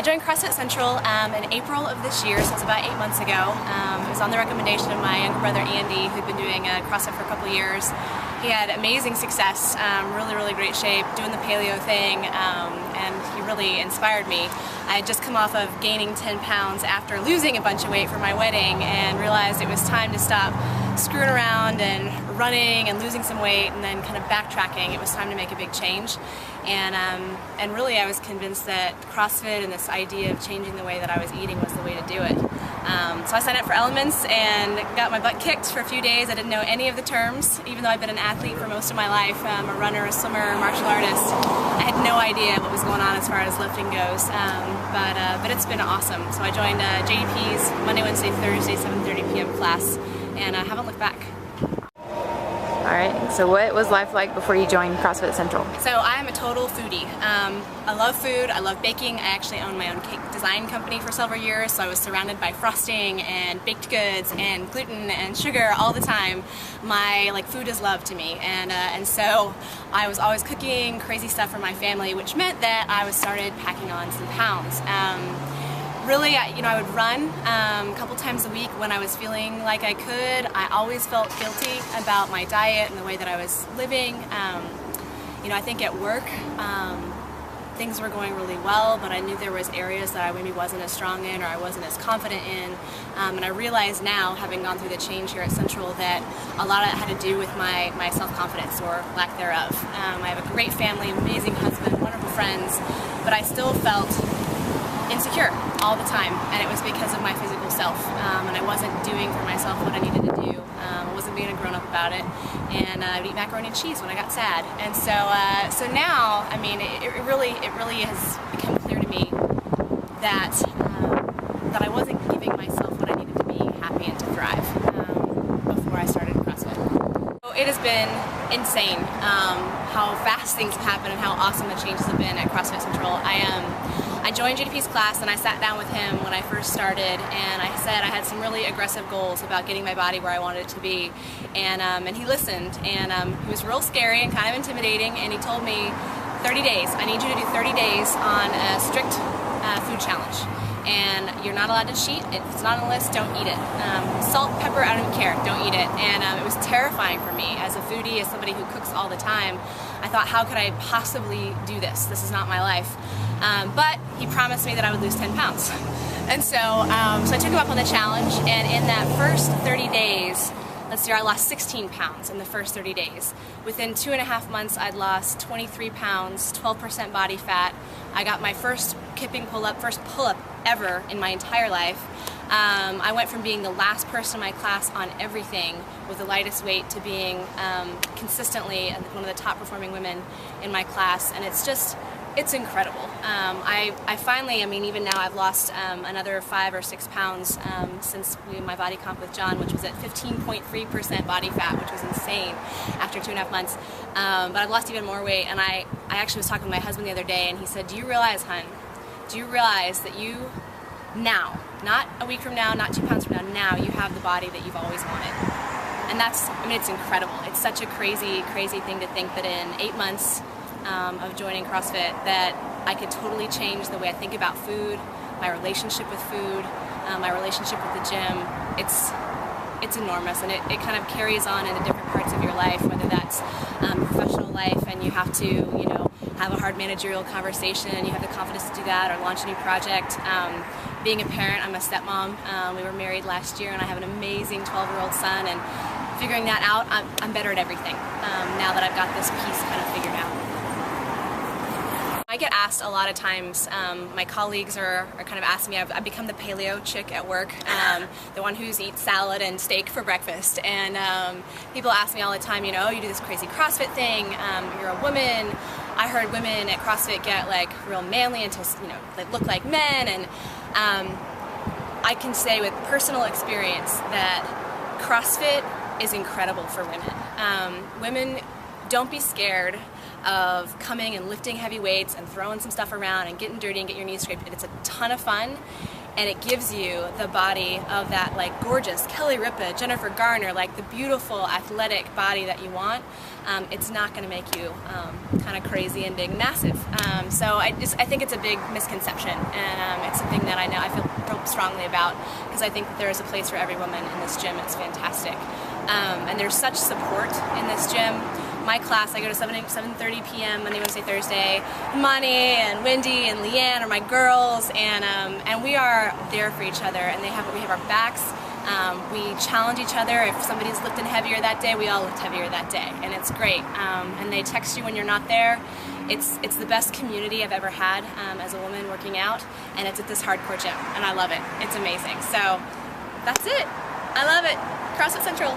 joined CrossFit Central in April of this year, so it was about 8 months ago. It was on the recommendation of my younger brother Andy, who'd been doing CrossFit for a couple of years. He had amazing success, really great shape, doing the paleo thing, and he really inspired me. I had just come off of gaining 10 pounds after losing a bunch of weight for my wedding and realized it was time to stop screwing around and running and losing some weight and then kind of backtracking. It was time to make a big change. And really I was convinced that CrossFit and this idea of changing the way that I was eating was the way to do it. So I signed up for Elements and got my butt kicked for a few days. I didn't know any of the terms, even though I've been an athlete for most of my life. I'm a runner, a swimmer, a martial artist. I had no idea what was going on as far as lifting goes, but it's been awesome. So I joined JDP's Monday, Wednesday, Thursday, 7:30 p.m. class, and I haven't looked back. Alright, so what was life like before you joined CrossFit Central? So I am a total foodie. I love food, I love baking. I actually owned my own cake design company for several years, so I was surrounded by frosting and baked goods and gluten and sugar all the time. My food is love to me, and so I was always cooking crazy stuff for my family, which meant that I started packing on some pounds. Really, I would run a couple times a week when I was feeling like I could. I always felt guilty about my diet and the way that I was living. I think at work, things were going really well, but I knew there was areas that I maybe wasn't as strong in or I wasn't as confident in. And I realize now, having gone through the change here at Central, that a lot of it had to do with my self-confidence or lack thereof. I have a great family, amazing husband, wonderful friends, but I still felt insecure all the time, and it was because of my physical self, and I wasn't doing for myself what I needed to do. I wasn't being a grown-up about it, and I'd eat macaroni and cheese when I got sad. And so now, I mean, it really has become clear to me that I wasn't giving myself what I needed to be happy and to thrive before I started CrossFit. So it has been insane how fast things have happened and how awesome the changes have been at CrossFit Central. I joined JDP's class and I sat down with him when I first started, and I said I had some really aggressive goals about getting my body where I wanted it to be, and he listened, and he was real scary and kind of intimidating, and he told me 30 days, I need you to do 30 days on a strict food challenge, and you're not allowed to cheat. If it's not on the list, don't eat it. Salt, pepper, I don't even care, don't eat it. And it was terrifying for me as a foodie, as somebody who cooks all the time. I thought, how could I possibly do this? This is not my life. But he promised me that I would lose 10 pounds. And so I took him up on the challenge, and in that first 30 days, I lost 16 pounds in the first 30 days. Within 2.5 months, I'd lost 23 pounds, 12% body fat. I got my first first pull-up ever in my entire life. I went from being the last person in my class on everything with the lightest weight to being consistently one of the top performing women in my class, and it's incredible. I finally, even now I've lost another 5 or 6 pounds since my body comp with John, which was at 15.3% body fat, which was insane after 2.5 months. But I've lost even more weight, and I actually was talking to my husband the other day, and he said, do you realize, hun, do you realize that you now, not a week from now, not 2 pounds from now you have the body that you've always wanted? And it's incredible. It's such a crazy thing to think that in 8 months of joining CrossFit that I could totally change the way I think about food, my relationship with food, my relationship with the gym. It's enormous, and it kind of carries on into different parts of your life, whether that's professional life and you have to have a hard managerial conversation and you have the confidence to do that, or launch a new project. Being a parent, I'm a stepmom. We were married last year, and I have an amazing 12-year-old son, and figuring that out, I'm better at everything now that I've got this piece kind of figured out. I get asked a lot of times, my colleagues are kind of asking me, I've become the paleo chick at work, the one who eats salad and steak for breakfast, and people ask me all the time, you do this crazy CrossFit thing, you're a woman. I heard women at CrossFit get real manly and they look like men, and I can say with personal experience that CrossFit is incredible for women. Women, don't be scared of coming and lifting heavy weights and throwing some stuff around and getting dirty and getting your knees scraped. It's a ton of fun, and it gives you the body of that like gorgeous Kelly Ripa, Jennifer Garner, like the beautiful athletic body that you want, it's not going to make you kind of crazy and big, massive. So I think it's a big misconception, and it's something that I feel strongly about, because I think that there is a place for every woman in this gym. It's fantastic, and there's such support in this gym. My class, I go to 7:30 p.m. Monday, Wednesday, Thursday. Monty and Wendy and Leanne are my girls, and we are there for each other, and we have our backs. We challenge each other. If somebody's lifting heavier that day, we all lift heavier that day, and it's great. And they text you when you're not there. It's the best community I've ever had as a woman working out, and it's at this hardcore gym, and I love it. It's amazing. So that's it. I love it. CrossFit Central.